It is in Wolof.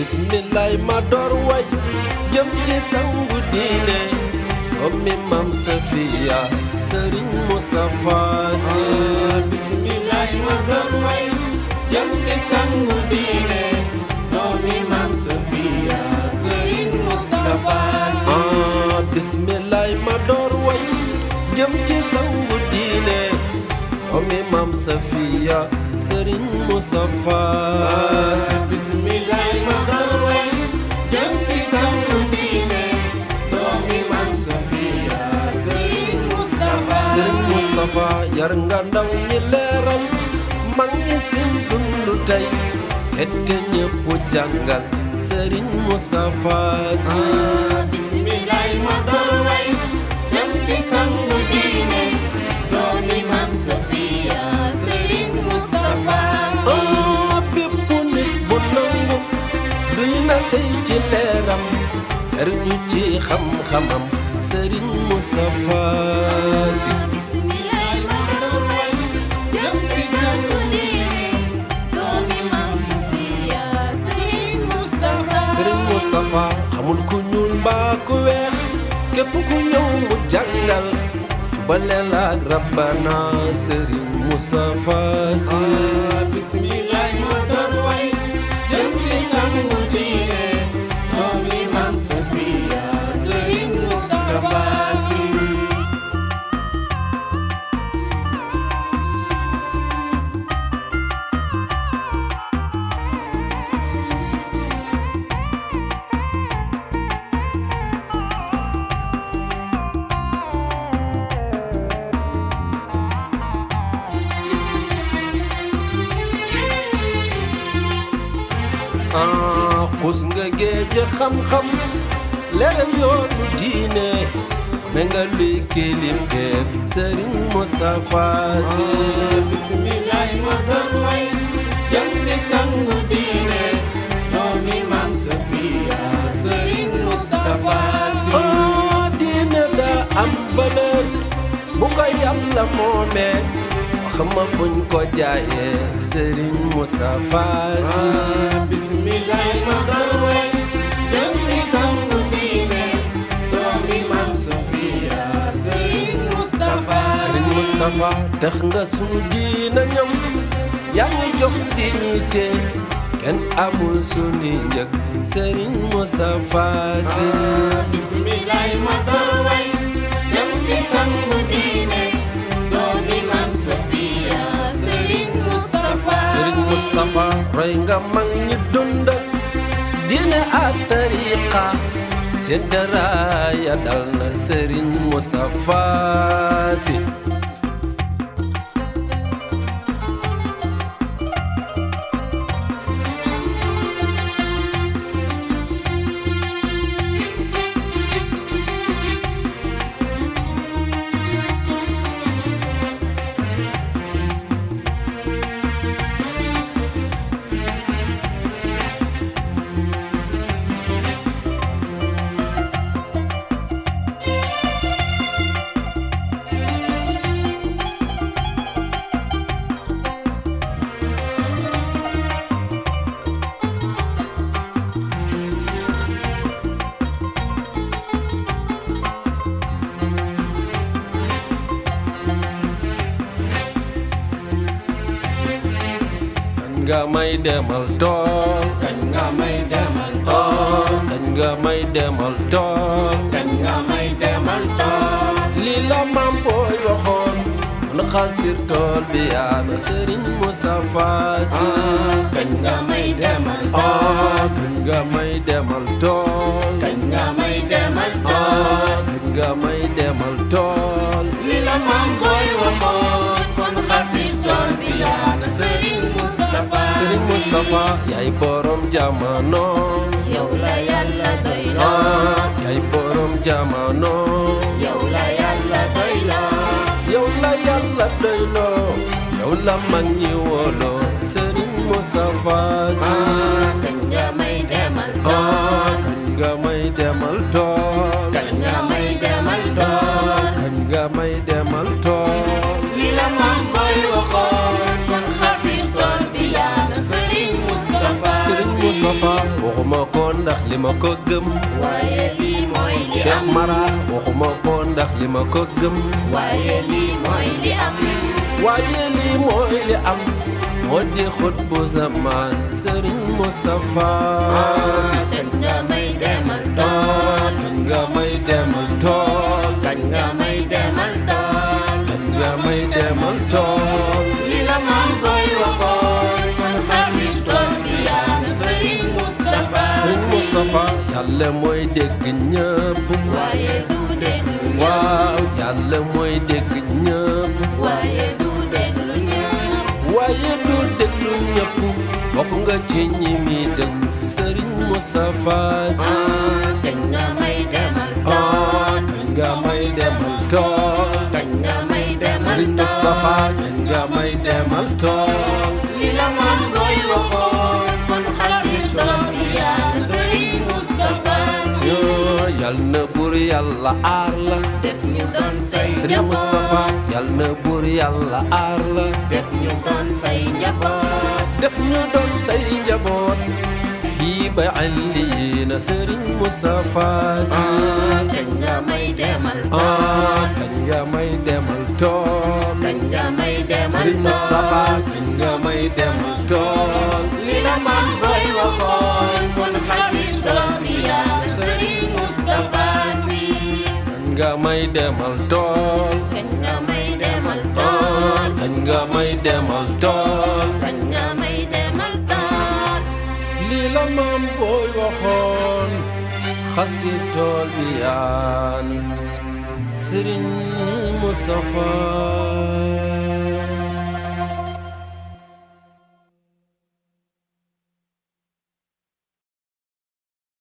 bismillah ma door way jëm ci sangu diine doomi Maam Safiya Sëriñ Moustapha Sy bismillah ma door way jëm ci sangu diine doomi Maam Safiya Sëriñ Moustapha Sy bismillah ma door way jëm ci sangu diine doomi Maam Safiya Sëriñ Moustapha Sy bismillah ma door way jëm ci sangu diine doomi Maam Safiya Sëriñ Moustapha Sy Sëriñ Moustapha yar nga ndaw ñi leeral mag ñi seen dundu tey te ñëpp jàngal Sëriñ Moustapha Sy bismillah ma door way jëm ci sangu diine doomi Maam Safiya Sëriñ Moustapha Sy bépp nit bu nangu duy na tey ci leeram yar ñu ci xam-xamam Sëriñ Moustapha Sy bismillah ma door way jëm ci sangu diine doomi Maam Safiya Sëriñ Moustapha Sëriñ Moustapha xamul ku ñuul mbaa ku weex képp ku ñëw mu jàngal jubaleel ak Rabbana Sëriñ Moustapha Sy bismillah ma door way jëm ci sangu diine doomi Maam Safiya Sëriñ Moustapha Sy xus nga géej xam-xam leeral yoonu diine ne nga luy kilifteef Sëriñ Moustapha Sy bismillah ma door way jëm ci sangu diine doomi Maam Safiya Sëriñ Moustapha Sy diine daa am valeur bu ko Yàlla moomee xama buñ ko jaayee Sëriñ Moustapha Sy bismillah ma door way jëm ci sangu diine doomi Maam Safiya Sëriñ Moustapha Sëriñ Moustapha tax nga sunu diina ñoom yaa ngi jox dignité kenn amul sunu njëg Sëriñ Moustapha Sy bismillah ma door way jëm ci sangu diine doomi Maam Safiya Sëriñ Moustapha Sëriñ Moustapha roy nga mag ñi dundal diine ak tariqa seen daraaya dal na Sëriñ Moustapha Sy nga may demal tool kañ nga may demal tool kañ nga may demal tool kañ nga may demal tool lii la maam booy waxoon man xasir tool bi yaana Sëriñ Moustapha Sy kañ nga may demal tool kañ nga may demal tool kañ nga may demal tool kañ nga may demal tool li la maam booy waxoon kon xasir tool bi yaana Sëriñ Moustapha Sëriñ Moustapha yaay borom jamono yow la Yàlla doyloo yaay borom jamono yow la Yàlla doyloo yow la Yàlla doyloo yow la mag ñi wóoloo Sëriñ Moustapha Sy kañ nga may demal tool kañ nga may demal tool kañ nga may demal tool kañ nga may demal tool li la maam booy waxoon kon xasir tool bi yaana Sëriñ Moustapha Moustapha waxuma ko ndax li ma ko gëm waaye lii mooy li Cheikh am Mara waxuma ko ndax li ma ko gëm waaye lii mooy li am waaye lii mooy li am moo di xutbu zaman Serigne Moustapha Sy kañ nga may demal tool kañ nga may demal tool kañ nga may demal tool kañ nga may demal tool li la maam booy waxoon kon xasil tool bi yaa na Serigne Moustapha Serigne Sy Moustapha yàlla mooy dégg ñëpp waaye du déglu ñëpp waaw yàlla mooy dégg ñëpp waaye du déglu ñëpp waaye du déglu ñëpp bokk nga ci ñi mi déglu Serigne Moustapha Sy kañ nga may demal tool kañ nga may demal tool kañ nga may demal Serigne Moustapha kañ nga may demal tool li la maam booy waxoon kon xasil tool bi yaa na Serigne Moustapha Sy yal na buur yàlla aar la def ñu doon say Serigne Moustapha njaboot yal na buur yàlla aar la def ñu doon say njaboot def ñu doon say njaboot fii ba àlliina Serigne Moustapha Sy kañ nga may demal tool kañ nga may demal tool kañ nga may demal Serigne Moustapha tool kañ nga may demal tool li la maam booy waxoon kon xasil tool bi yaa na Serigne Moustapha Sy kañ nga may demal tool kañ nga may demal tool kañ nga may demal tool kañ nga may demal tool lii la maam booy waxoon xasir tool bi yaan Serigne Moustapha